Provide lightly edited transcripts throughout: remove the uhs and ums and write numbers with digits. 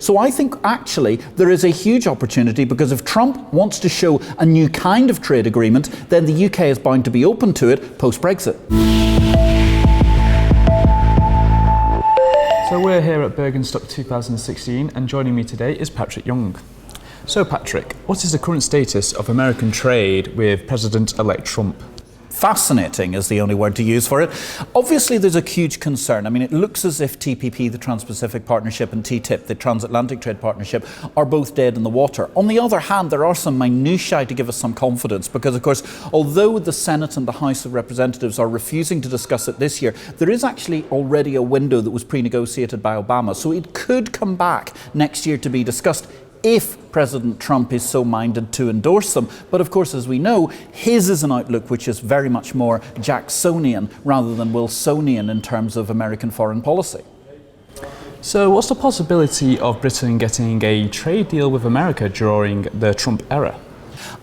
So I think actually there is a huge opportunity, because if Trump wants to show a new kind of trade agreement, then the UK is bound to be open to it post-Brexit. So we're here at Bergenstock 2016, and joining me today is Patrick Young. So Patrick, what is the current status of American trade with President-elect Trump? Fascinating is the only word to use for it. Obviously there's a huge concern. I mean, it looks as if TPP, the Trans-Pacific Partnership, and TTIP, the Transatlantic Trade Partnership, are both dead in the water. On the other hand, there are some minutiae to give us some confidence, because of course, although the Senate and the House of Representatives are refusing to discuss it this year, there is actually already a window that was pre-negotiated by Obama. So it could come back next year to be discussed if President Trump is so minded to endorse them. But of course, as we know, his is an outlook which is very much more Jacksonian rather than Wilsonian in terms of American foreign policy. So what's the possibility of Britain getting a trade deal with America during the Trump era?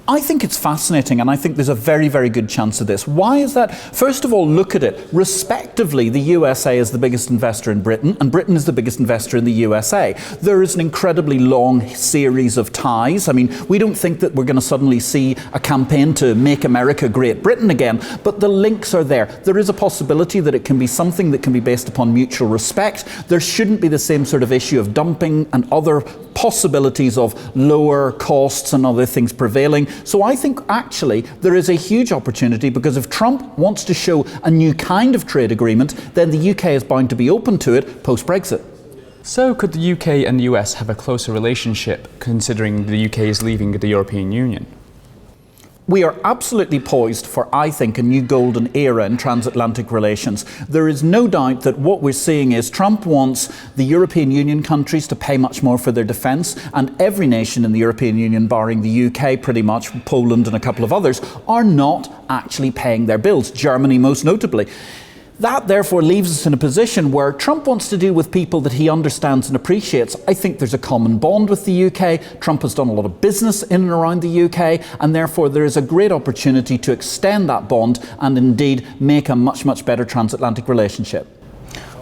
I think it's fascinating, and I think there's a very, very good chance of this. Why is that? First of all, look at it. Respectively, the USA is the biggest investor in Britain, and Britain is the biggest investor in the USA. There is an incredibly long series of ties. I mean, we don't think that we're going to suddenly see a campaign to make America Great Britain again, but the links are there. There is a possibility that it can be something that can be based upon mutual respect. There shouldn't be the same sort of issue of dumping and other possibilities of lower costs and other things prevailing. So I think actually there is a huge opportunity, because if Trump wants to show a new kind of trade agreement, then the UK is bound to be open to it post-Brexit. So could the UK and the US have a closer relationship, considering the UK is leaving the European Union? We are absolutely poised for, I think, a new golden era in transatlantic relations. There is no doubt that what we're seeing is Trump wants the European Union countries to pay much more for their defence, and every nation in the European Union, barring the UK pretty much, Poland and a couple of others, are not actually paying their bills, Germany most notably. That therefore leaves us in a position where Trump wants to deal with people that he understands and appreciates. I think there's a common bond with the UK. Trump has done a lot of business in and around the UK, and therefore there is a great opportunity to extend that bond and indeed make a much, much better transatlantic relationship.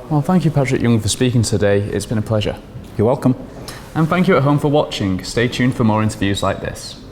Well, thank you, Patrick Young, for speaking today. It's been a pleasure. You're welcome. And thank you at home for watching. Stay tuned for more interviews like this.